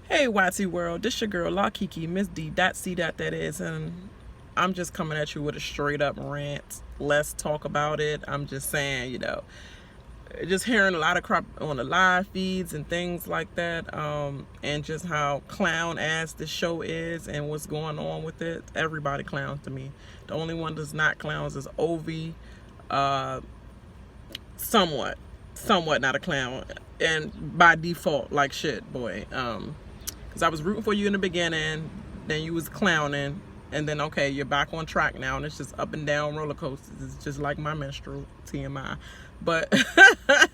Hey YT World, this your girl La Kiki, Miss D. C. That is, and I'm just coming at you with a straight up rant. Let's talk about it. I'm just saying, just hearing a lot of crap on the live feeds and things like that, and just how clown ass this show is and what's going on with it. Everybody clowns to me. The only one that's not clowns is Ovi, somewhat not a clown, and by default, like shit, boy. Because I was rooting for you in the beginning, then you was clowning, and then okay, you're back on track now, and it's just up and down roller coasters. It's just like my menstrual, TMI. But the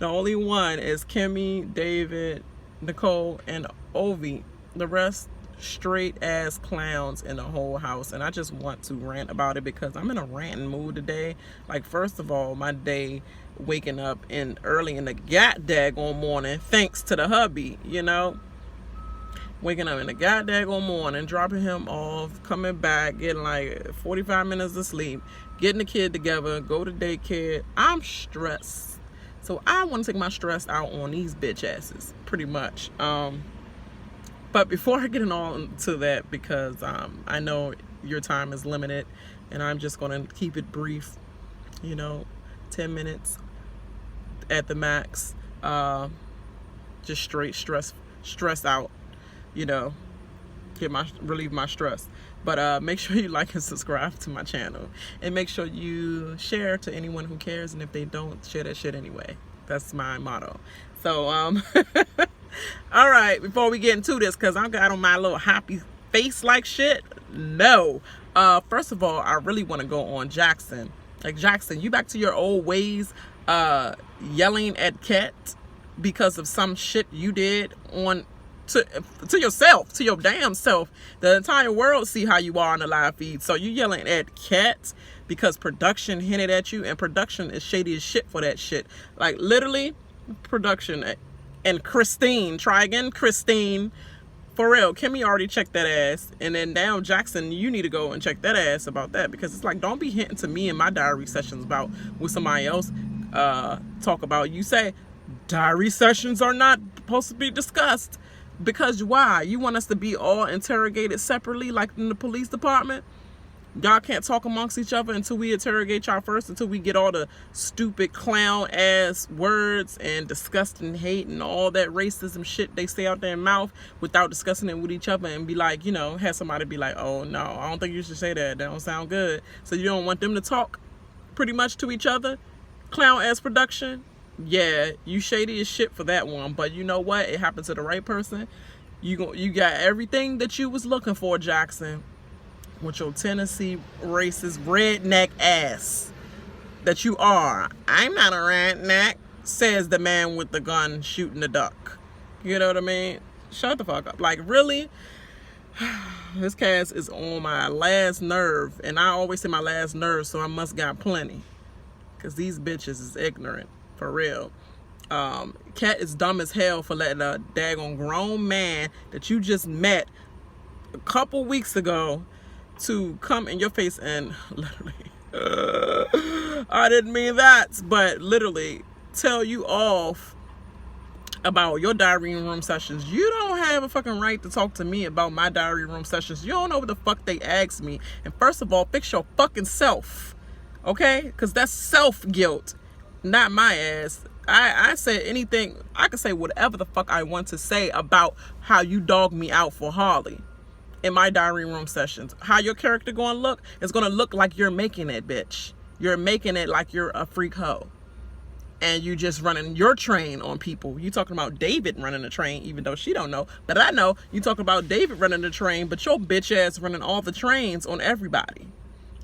only one is Kimmy, David, Nicole, and Ovi. The rest straight ass clowns in the whole house, and I just want to rant about it because I'm in a ranting mood today. Like, first of all, my day waking up early in the daggone morning, thanks to the hubby, waking up in the goddamn morning, dropping him off, coming back, getting like 45 minutes of sleep, getting the kid together, go to daycare. I'm stressed. So I want to take my stress out on these bitch asses, pretty much. But before I get into that, because I know your time is limited, and I'm just going to keep it brief, 10 minutes at the max, just straight stress out, relieve my stress. But make sure you like and subscribe to my channel, and make sure you share to anyone who cares, and if they don't, share that shit anyway. That's my motto. So all right, before we get into this, because I got on my little happy face like shit, no. First of all, I really want to go on Jackson. Like, Jackson, you back to your old ways, yelling at Kat because of some shit you did to yourself, to your damn self. The entire world see how you are on the live feed. So you yelling at Kat because production hinted at you, and production is shady as shit for that shit. Like, literally, production and Christine, try again, Christine. For real, Kimmy already checked that ass, and then now Jackson, you need to go and check that ass about that, because it's like, don't be hinting to me in my diary sessions about what somebody else talk about. You say diary sessions are not supposed to be discussed, because why? You want us to be all interrogated separately, like in the police department? Y'all can't talk amongst each other until we interrogate y'all first, until we get all the stupid clown ass words and disgusting hate and all that racism shit they say out their mouth without discussing it with each other, and be like, have somebody be like, oh no, I don't think you should say that. That don't sound good. So you don't want them to talk pretty much to each other? Clown ass production? Yeah, you shady as shit for that one. But you know what? It happened to the right person. You got everything that you was looking for, Jackson, with your Tennessee racist redneck ass that you are. I'm not a redneck, says the man with the gun shooting the duck. You know what I mean? Shut the fuck up. Like, really? This cast is on my last nerve, and I always say my last nerve, so I must got plenty, because these bitches is ignorant, for real. Kat is dumb as hell for letting a daggone grown man that you just met a couple weeks ago to come in your face and literally, I didn't mean that, but literally tell you off about your diary room sessions. You don't have a fucking right to talk to me about my diary room sessions. You don't know what the fuck they asked me. And first of all, fix your fucking self, okay? Because that's self-guilt, not my ass. I said anything. I could say whatever the fuck I want to say about how you dogged me out for Harley in my diary room sessions. How your character gonna look? It's gonna look like you're making it, bitch. You're making it like you're a freak hoe, and you just running your train on people. You talking about David running the train, even though she don't know, but I know. You talking about David running the train, but your bitch ass running all the trains on everybody.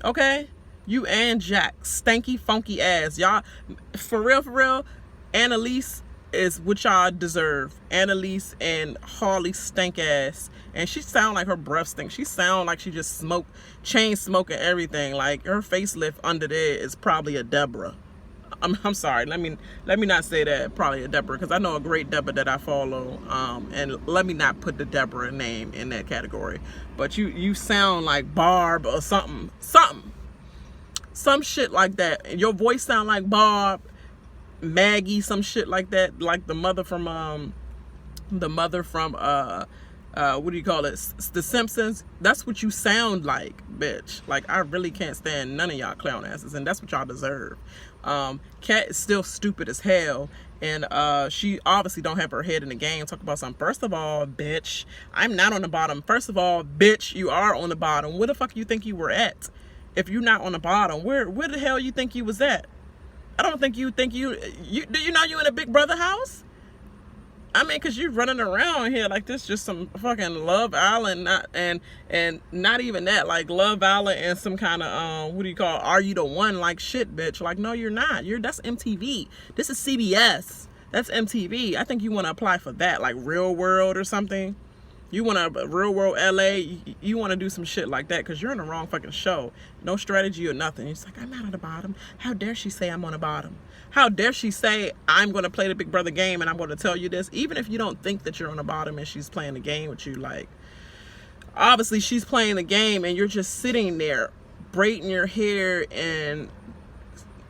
Okay? You and Jack, stanky, funky ass. Y'all, for real, Analyse is what y'all deserve. Analyse and Harley stank ass. And she sound like her breath stinks. She sound like she just smoked, chain smoking everything. Like, her facelift under there is probably a Deborah. I'm sorry. Let me not say that. Probably a Deborah, because I know a great Deborah that I follow. And let me not put the Deborah name in that category. But you sound like Barb or something. Some shit like that. Your voice sound like Barb, Maggie, some shit like that. Like the mother from the mother from what do you call it? The Simpsons. That's what you sound like, bitch. Like, I really can't stand none of y'all clown asses, and that's what y'all deserve. Kat is still stupid as hell, and she obviously don't have her head in the game. Talk about something. First of all, bitch, I'm not on the bottom. First of all, bitch, you are on the bottom. Where the fuck you think you were at? If you're not on the bottom, where the hell you think you was at? I don't think you think you do you know you in a Big Brother house? I mean, cause you're running around here like this, just some fucking Love Island, and not even that, like Love Island and some kind of what do you call it? Are you the one? Like, shit, bitch. Like, no, you're not. That's MTV. This is CBS. That's MTV. I think you want to apply for that, like Real World or something. You want to Real World LA. You want to do some shit like that, cause you're in the wrong fucking show. No strategy or nothing. It's like, I'm not on the bottom. How dare she say I'm on the bottom? How dare she say I'm going to play the Big Brother game and I'm going to tell you this, even if you don't think that you're on the bottom and she's playing the game with you. Like, obviously she's playing the game and you're just sitting there braiding your hair and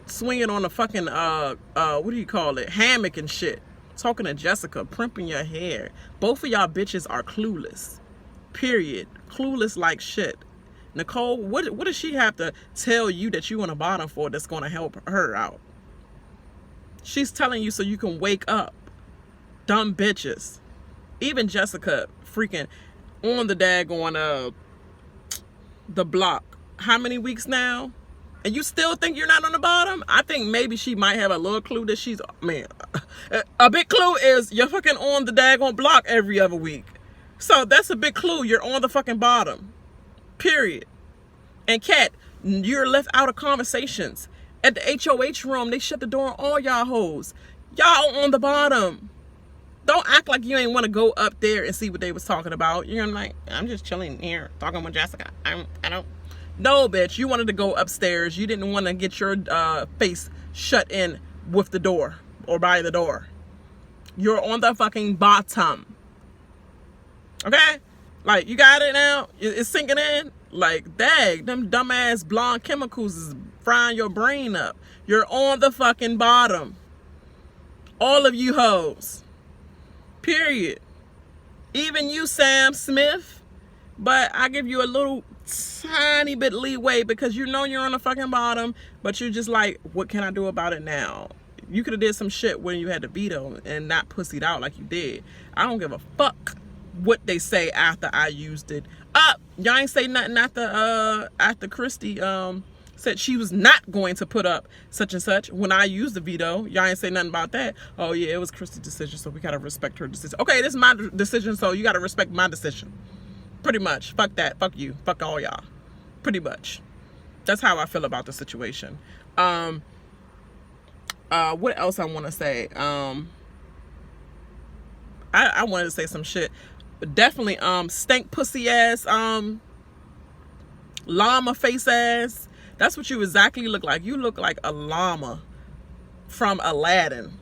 swinging on the fucking what do you call it, hammock and shit, talking to Jessica, primping your hair. Both of y'all bitches are clueless, period. Clueless like shit. Nicole, what does she have to tell you that you on the bottom for that's going to help her out? She's telling you so you can wake up. Dumb bitches. Even Jessica freaking on the daggone the block. How many weeks now? And you still think you're not on the bottom? I think maybe she might have a little clue that she's, man, a big clue is you're fucking on the daggone block every other week. So that's a big clue. You're on the fucking bottom. Period. And Kat, you're left out of conversations. At the HOH room, they shut the door on all y'all hoes. Y'all on the bottom. Don't act like you ain't want to go up there and see what they was talking about. You're like, I'm just chilling here talking with Jessica. I don't. No, bitch. You wanted to go upstairs. You didn't want to get your face shut in with the door or by the door. You're on the fucking bottom. Okay? Like, you got it now? It's sinking in? Like, dang, them dumbass blonde chemicals is frying your brain up. You're on the fucking bottom. All of you hoes. Period. Even you, Sam Smith. But I give you a little tiny bit leeway because you know you're on the fucking bottom, but you're just like, what can I do about it now? You could have did some shit when you had the veto and not pussied out like you did. I don't give a fuck what they say after I used it. Y'all ain't say nothing after Christie said she was not going to put up such and such when I used the veto. Y'all ain't say nothing about that. Oh yeah, it was Christie's decision, so we gotta respect her decision. Okay, this is my decision, so you gotta respect my decision. Pretty much. Fuck that. Fuck you. Fuck all y'all. Pretty much. That's how I feel about the situation. What else I want to say? I wanted to say some shit. Definitely stank pussy ass, llama face ass. That's what you exactly look like. You look like a llama from Aladdin.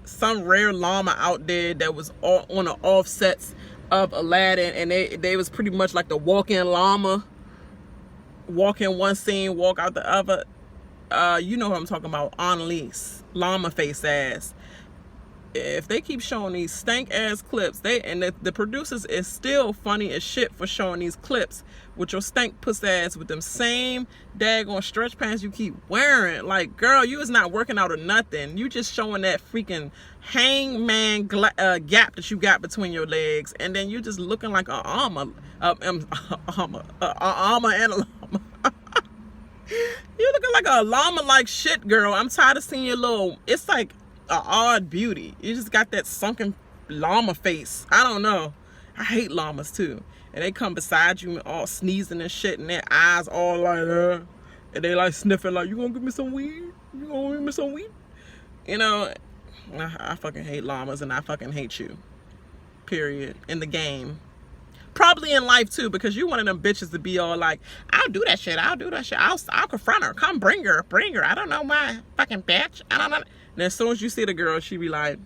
Some rare llama out there that was all on the offsets of Aladdin, and they was pretty much like the walk-in llama. Walk in one scene, walk out the other. You know what I'm talking about. Analyse. Llama face ass. If they keep showing these stank ass clips, the producers is still funny as shit for showing these clips with your stank puss ass with them same daggone stretch pants you keep wearing. Like, girl, you is not working out or nothing. You just showing that freaking hangman gap that you got between your legs, and then you just looking like a armor and a llama. You looking like a llama like shit, girl. I'm tired of seeing your little. It's like a odd beauty. You just got that sunken llama face. I don't know. I hate llamas too. And they come beside you and all sneezing and shit, and their eyes all like and they like sniffing like, you gonna give me some weed? You gonna give me some weed? You know, I fucking hate llamas, and I fucking hate you. Period. In the game. Probably in life too, because you one of them bitches to be all like, I'll do that shit. I'll confront her. Come bring her. I don't know my fucking bitch. I don't know. And as soon as you see the girl, she be like,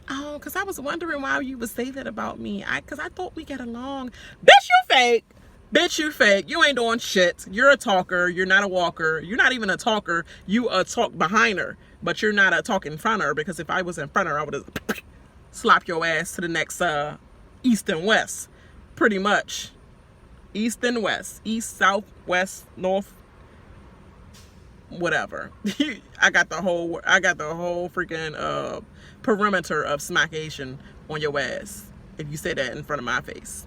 oh, because I was wondering why you would say that about me. Because I thought we get along. Bitch, you fake. Bitch, you fake. You ain't doing shit. You're a talker. You're not a walker. You're not even a talker. You talk behind her. But you're not a talk in front of her, because if I was in front of her, I would have slap your ass to the next east and west, pretty much. East and west, east, south, west, north, whatever. I got the whole freaking perimeter of smackation on your ass if you say that in front of my face.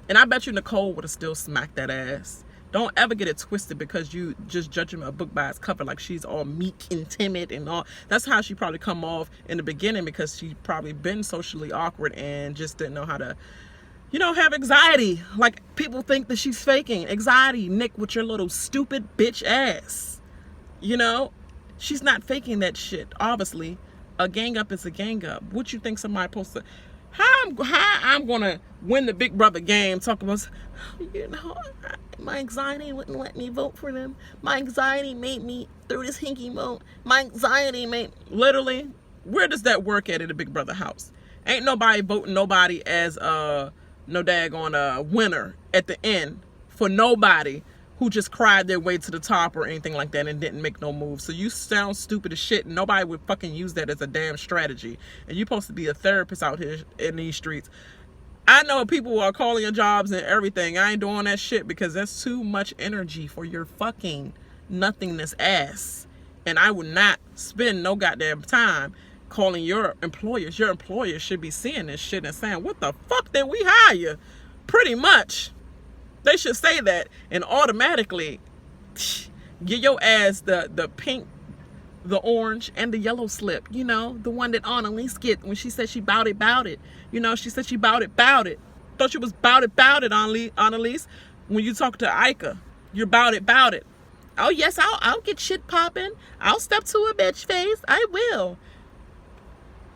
And I bet you Nicole would have still smacked that ass. Don't ever get it twisted because you just judging a book by its cover like she's all meek and timid and all. That's how she probably come off in the beginning, because she probably been socially awkward and just didn't know how to, you know, have anxiety. Like, people think that she's faking anxiety. Nick, with your little stupid bitch ass. You know, she's not faking that shit. Obviously, a gang up is a gang up. What you think somebody supposed to? How I'm gonna win the Big Brother game? Talk about, you know, my anxiety wouldn't let me vote for them. My anxiety made me through this hinky vote. My anxiety made, literally, where does that work at the Big Brother house? Ain't nobody voting nobody as no daggone winner at the end for nobody who just cried their way to the top or anything like that and didn't make no move. So you sound stupid as shit, and nobody would fucking use that as a damn strategy. And you're supposed to be a therapist out here in these streets. I know people are calling your jobs and everything. I ain't doing that shit because that's too much energy for your fucking nothingness ass. And I would not spend no goddamn time calling your employers. Your employers should be seeing this shit and saying, what the fuck did we hire? Pretty much. They should say that and automatically get your ass the pink, the orange, and the yellow slip. You know, the one that Analyse get when she said she bout it. You know, she said she bout it. Thought you was bout it, Analyse. When you talk to Ika, you're bout it. Oh yes, I'll get shit popping. I'll step to a bitch face. I will.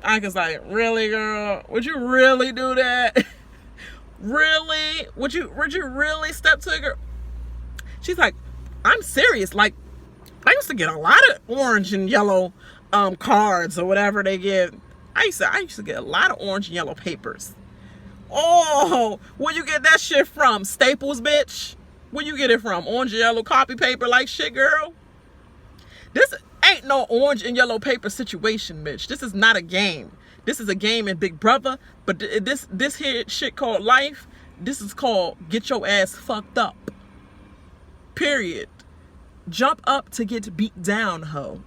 Ika's like, really, girl? Would you really do that? Really? Would you really step to a girl? She's like, I'm serious. Like, I used to get a lot of orange and yellow cards or whatever they give. I used to get a lot of orange and yellow papers. Oh, where you get that shit from? Staples, bitch? Where you get it from? Orange and yellow copy paper like shit, girl? This ain't no orange and yellow paper situation, bitch. This is not a game. This is a game in Big Brother, but this here shit called life, this is called get your ass fucked up. Period. Jump up to get beat down, ho.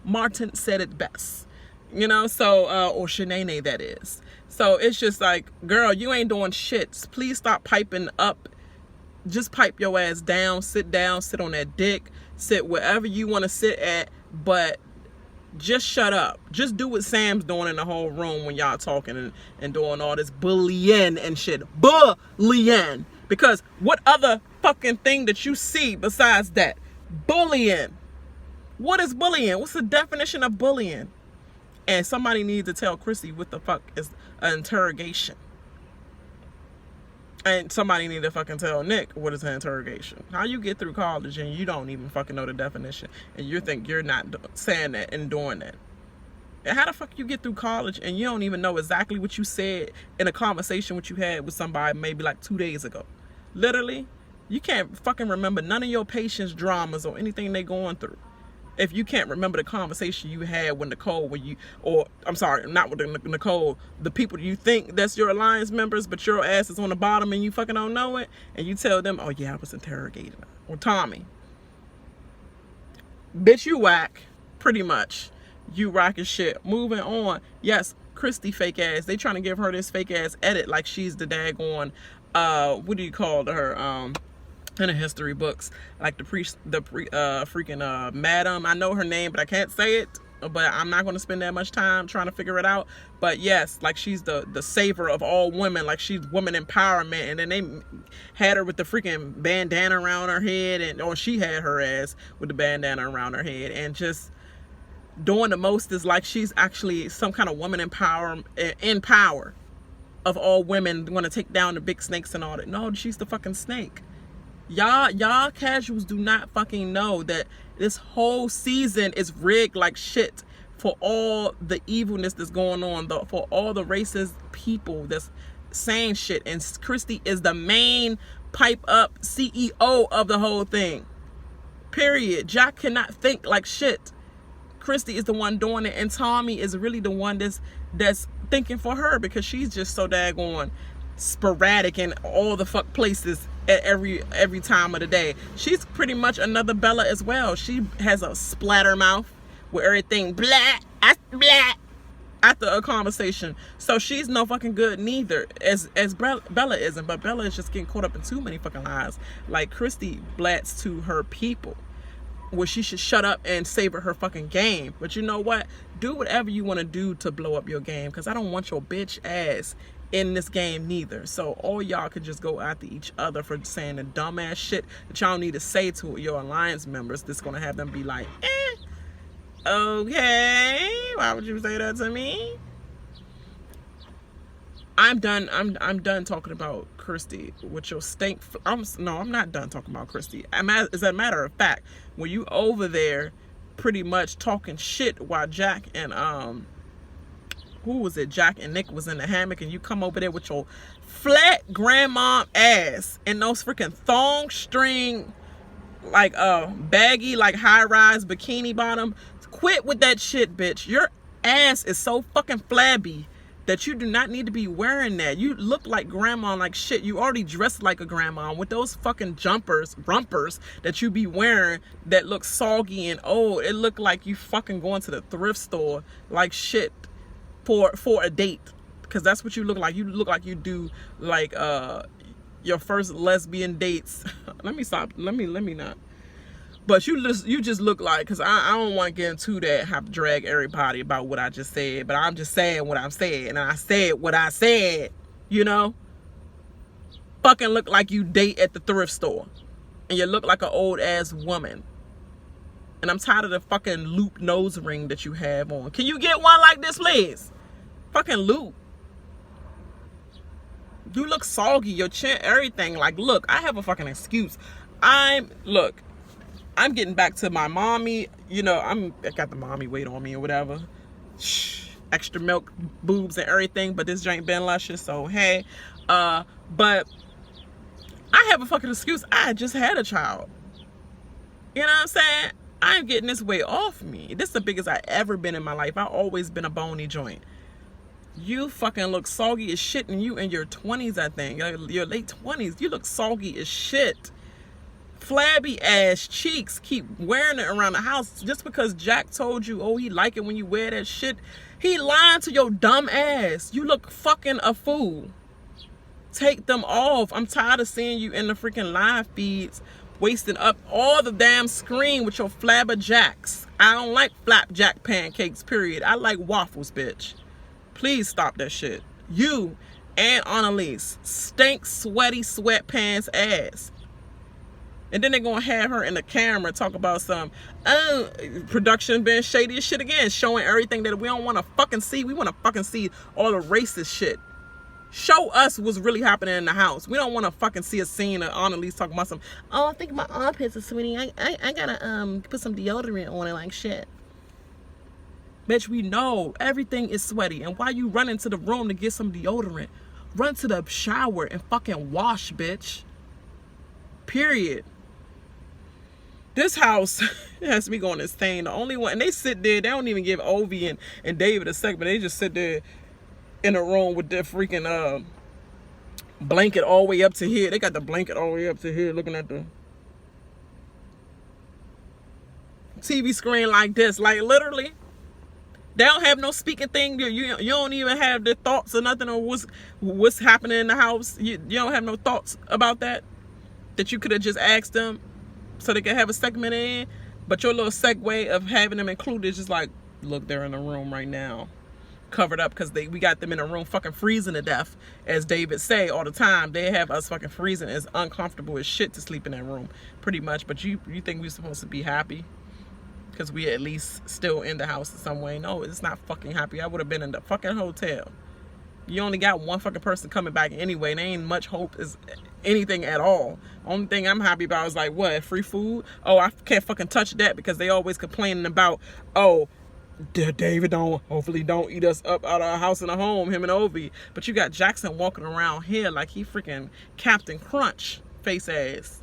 Martin said it best. You know, so, or Shanae, that is. So it's just like, girl, you ain't doing shit. Please stop piping up. Just pipe your ass down, sit on that dick, sit wherever you want to sit at, but just shut up. Just do what Sam's doing in the whole room when y'all talking and doing all this bullying and shit. Bullying. Because what other fucking thing that you see besides that? Bullying. What is bullying? What's the definition of bullying? And somebody needs to tell Christie what the fuck is an interrogation. And somebody need to fucking tell Nick what is an interrogation. How you get through college and you don't even fucking know the definition, and you think you're not saying that and doing that. And how the fuck you get through college and you don't even know exactly what you said in a conversation what you had with somebody maybe like 2 days ago? Literally, you can't fucking remember none of your patients' dramas or anything they going through. If you can't remember the conversation you had with Nicole, I'm sorry, not with Nicole, the people you think that's your alliance members, but your ass is on the bottom and you fucking don't know it, and you tell them, oh yeah, I was interrogating her. Or Tommy. Bitch, you whack. Pretty much. You rock as shit. Moving on. Yes, Christie fake ass. They trying to give her this fake ass edit like she's the daggone, what do you call her, in the history books, like the freaking madam. I know her name, but I can't say it. But I'm not going to spend that much time trying to figure it out. But yes, like she's the saver of all women, like she's woman empowerment. And then they had her with the freaking bandana around her head, or she had her ass with the bandana around her head, and just doing the most is like she's actually some kind of woman in power of all women, going to take down the big snakes and all that. No, she's the fucking snake. Y'all casuals do not fucking know that this whole season is rigged like shit for all the evilness that's going on, for all the racist people that's saying shit. And Christie is the main pipe up CEO of the whole thing. Period. Jack cannot think like shit. Christie is the one doing it, and Tommy is really the one that's thinking for her because she's just so daggone sporadic in all the fuck places at every time of the day. She's pretty much another Bella as well. She has a splatter mouth with everything blah after a conversation. So she's no fucking good neither as Bella isn't. But Bella is just getting caught up in too many fucking lies. Like Christie blats to her people where she should shut up and savor her fucking game. But you know what? Do whatever you want to do to blow up your game, because I don't want your bitch ass in this game neither. So all y'all could just go after each other for saying the dumbass shit that y'all need to say to your alliance members that's gonna have them be like, okay, why would you say that to me? I'm done. I'm done talking about Christie with your stink. No, I'm not done talking about Christie. As a matter of fact, when you over there pretty much talking shit while Jack and who was it? Jack and Nick was in the hammock, and you come over there with your flat grandma ass and those freaking thong string, like baggy, like high-rise bikini bottom. Quit with that shit, bitch. Your ass is so fucking flabby that you do not need to be wearing that. You look like grandma like shit. You already dressed like a grandma with those fucking rumpers that you be wearing that look soggy and old. It look like you fucking going to the thrift store like shit for a date, because that's what you look like. You look like you do like your first lesbian dates. Let me stop. Let me not. But you just look like, because I don't want to get into that, have to drag everybody about what I just said. But I'm just saying what I'm saying. And I said what I said, you know? Fucking look like you date at the thrift store. And you look like an old ass woman. And I'm tired of the fucking loop nose ring that you have on. Can you get one like this, please? Fucking loop. You look soggy, your chin, everything. Like, look, I have a fucking excuse. Look, I'm getting back to my mommy. You know, I got the mommy weight on me or whatever. Extra milk, boobs and everything. But this joint been luscious, so hey. But I have a fucking excuse. I just had a child. You know what I'm saying? I'm getting this weight off me. This is the biggest I ever been in my life. I've always been a bony joint. You fucking look soggy as shit, and you in your 20s, I think. Your late 20s. You look soggy as shit. Flabby ass cheeks. Keep wearing it around the house just because Jack told you, oh, he like it when you wear that shit. He lying to your dumb ass. You look fucking a fool. Take them off. I'm tired of seeing you in the freaking live feeds wasting up all the damn screen with your flabberjacks. I don't like flapjack pancakes, period. I like waffles, bitch. Please stop that shit. You and Analyse stink, sweaty sweatpants ass. And then they're gonna have her in the camera talk about some production being shady as shit again, showing everything that we don't want to fucking see. We want to fucking see all the racist shit. Show us what's really happening in the house. We don't want to fucking see a scene of Analyse talking about some, oh, I think my armpits are sweaty. I gotta put some deodorant on it like shit. Bitch, we know everything is sweaty. And why you run into the room to get some deodorant? Run to the shower and fucking wash, bitch. Period. This house has me going insane. The only one, and they sit there, they don't even give Ovi and David a second, but they just sit there in a room with their freaking blanket all the way up to here. They got the blanket all the way up to here looking at the TV screen like this. Like, literally. They don't have no speaking thing. You don't even have their thoughts or nothing on what's happening in the house. You don't have no thoughts about that you could have just asked them so they could have a segment in. But your little segue of having them included is just like, look, they're in the room right now, covered up because we got them in a room fucking freezing to death, as David say all the time. They have us fucking freezing. It's uncomfortable as shit to sleep in that room, pretty much. But you think we're supposed to be happy because we at least still in the house in some way? No, it's not fucking happy. I would have been in the fucking hotel. You only got one fucking person coming back anyway. There ain't much hope is anything at all. Only thing I'm happy about is like, what, free food? Oh, I can't fucking touch that because they always complaining about, oh, David hopefully don't eat us up out of our house and a home, him and Ovi. But you got Jackson walking around here like he freaking Captain Crunch face ass.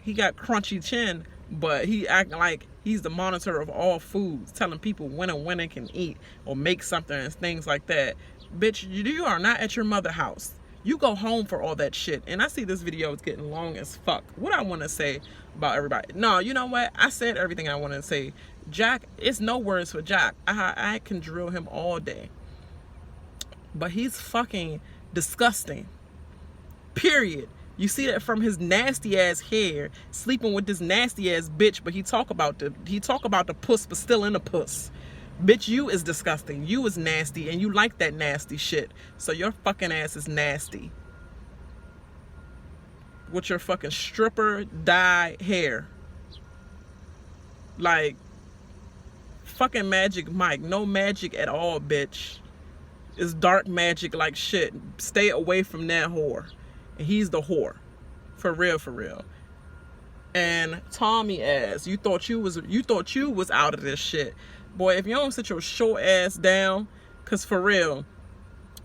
He got crunchy chin But he acting like he's the monitor of all foods, telling people when they can eat or make something and things like that. Bitch, you are not at your mother's house. You go home for all that shit. And I see this video is getting long as fuck. What I want to say about everybody? No, you know what? I said everything I want to say. Jack, it's no words for Jack. I can drill him all day. But he's fucking disgusting. Period. You see that from his nasty ass hair, sleeping with this nasty ass bitch, but he talk about the puss, but still in the puss. Bitch, you is disgusting. You is nasty, and you like that nasty shit. So your fucking ass is nasty. With your fucking stripper dye hair. Like, fucking Magic Mike. No magic at all, bitch. It's dark magic like shit. Stay away from that whore. And he's the whore. For real, for real. And Tommy ass, you thought you was out of this shit. Boy, if you don't sit your short ass down, cause for real,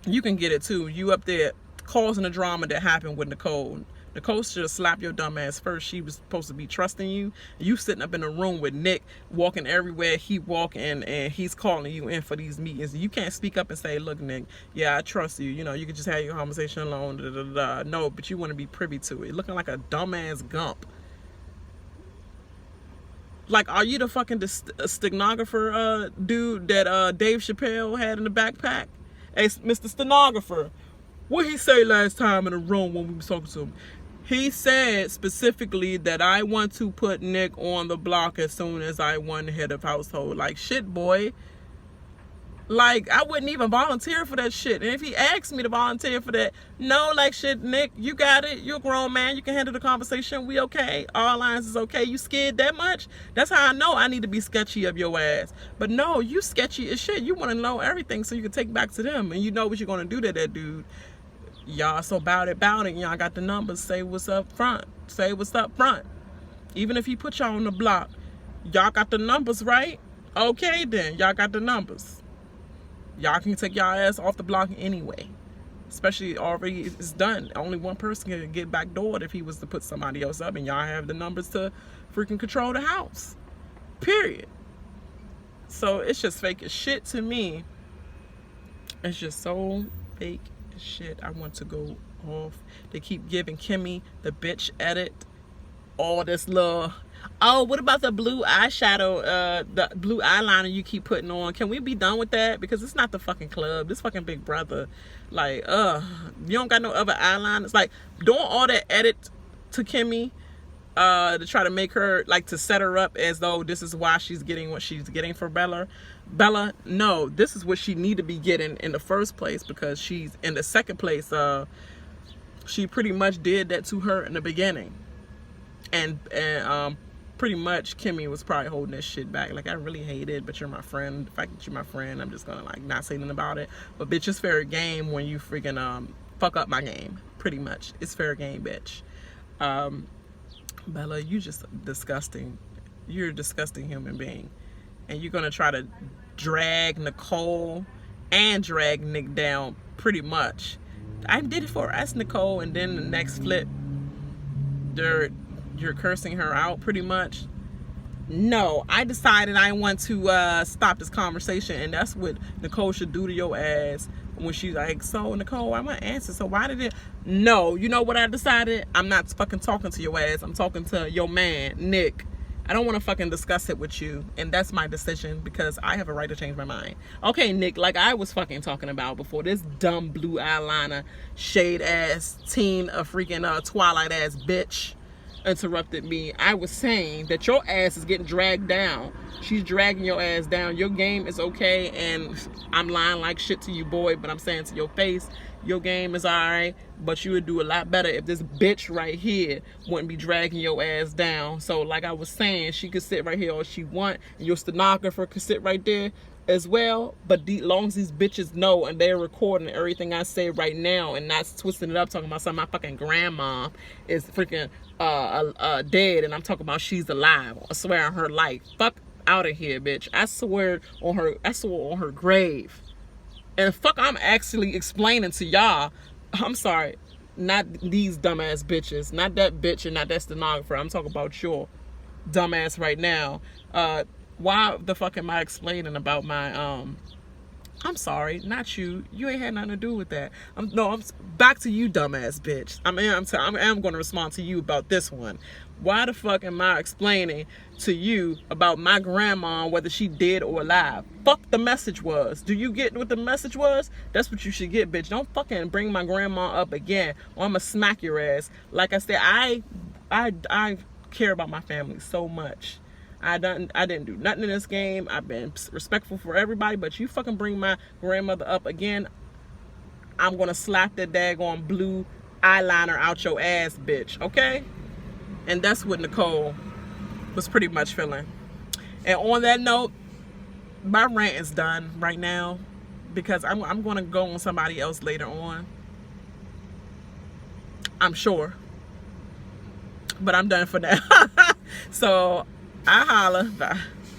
you can get it too. You up there causing the drama that happened with Nicole. Nicole should have slapped your dumb ass first. She was supposed to be trusting you. You sitting up in a room with Nick, walking everywhere he walking, and he's calling you in for these meetings. You can't speak up and say, look, Nick, yeah, I trust you. You know, you can just have your conversation alone. Da, da, da. No, but you want to be privy to it. Looking like a dumbass gump. Like, are you the fucking stenographer dude that Dave Chappelle had in the backpack? Hey, Mr. Stenographer, what he say last time in the room when we was talking to him? He said specifically that I want to put Nick on the block as soon as I won head of household. Like, shit, boy. Like, I wouldn't even volunteer for that shit. And if he asked me to volunteer for that, no, like, shit, Nick, you got it. You're a grown man. You can handle the conversation. We okay. All lines is okay. You scared that much? That's how I know I need to be sketchy of your ass. But no, you sketchy as shit. You want to know everything so you can take back to them. And you know what you're going to do to that dude. Y'all so bout it. Y'all got the numbers. Say what's up front. Say what's up front. Even if he put y'all on the block, y'all got the numbers, right? Okay, then. Y'all got the numbers. Y'all can take y'all ass off the block anyway. Especially already it's done. Only one person can get backdoored if he was to put somebody else up, and y'all have the numbers to freaking control the house. Period. So it's just fake as shit to me. It's just so fake as shit. I want to go off. They keep giving Kimmy the bitch edit. All this little, oh, what about the blue eyeshadow, the blue eyeliner you keep putting on? Can we be done with that? Because it's not the fucking club. This fucking Big Brother. Like, you don't got no other eyeliners. Like, doing all that edit to Kimmy to try to make her, like, to set her up as though this is why she's getting what she's getting for Bella. Bella, no, this is what she need to be getting in the first place, because she's in the second place. She pretty much did that to her in the beginning. And pretty much Kimmy was probably holding that shit back. Like, I really hate it, but you're my friend. The fact that you're my friend, I'm just gonna, like, not say nothing about it. But bitch, it's fair game when you freaking fuck up my game. Pretty much, it's fair game, bitch. Bella, you just disgusting. You're a disgusting human being, and you're gonna try to drag Nicole and drag Nick down. Pretty much, I did it for us, Nicole, and then the next flip, you're cursing her out pretty much. No, I decided I want to stop this conversation, and that's what Nicole should do to your ass when she's like, so Nicole, I want to answer, so why did it? No, you know what I decided? I'm not fucking talking to your ass. I'm talking to your man, Nick. I don't want to fucking discuss it with you, and that's my decision, because I have a right to change my mind. Okay, Nick, like I was fucking talking about before, this dumb blue eyeliner shade ass teen, a freaking Twilight ass bitch interrupted me. I was saying that your ass is getting dragged down. She's dragging your ass down. Your game is okay, and I'm lying like shit to you, boy, but I'm saying to your face, your game is alright, but you would do a lot better if this bitch right here wouldn't be dragging your ass down. So like I was saying, she could sit right here all she want, and your stenographer could sit right there as well, but long as these bitches know and they're recording everything I say right now and not twisting it up talking about something my fucking grandma is freaking dead and I'm talking about she's alive. I swear on her life. Fuck out of here, bitch. I swear on her grave. And fuck, I'm actually explaining to y'all, I'm sorry, not these dumbass bitches, not that bitch and not that stenographer. I'm talking about dumbass right now. Why the fuck am I explaining about my I'm sorry, not you. You ain't had nothing to do with that. I'm back to you, dumbass bitch. I am going to respond to you about this one. Why the fuck am I explaining to you about my grandma, whether she dead or alive? Fuck the message was. Do you get what the message was? That's what you should get, bitch. Don't fucking bring my grandma up again, or I'ma smack your ass. Like I said, I care about my family so much. I didn't do nothing in this game. I've been respectful for everybody, but you fucking bring my grandmother up again, I'm gonna slap that daggone blue eyeliner out your ass, bitch. Okay? And that's what Nicole was pretty much feeling. And on that note, my rant is done right now, because I'm gonna go on somebody else later on, I'm sure. But I'm done for now. So I holla. Bye.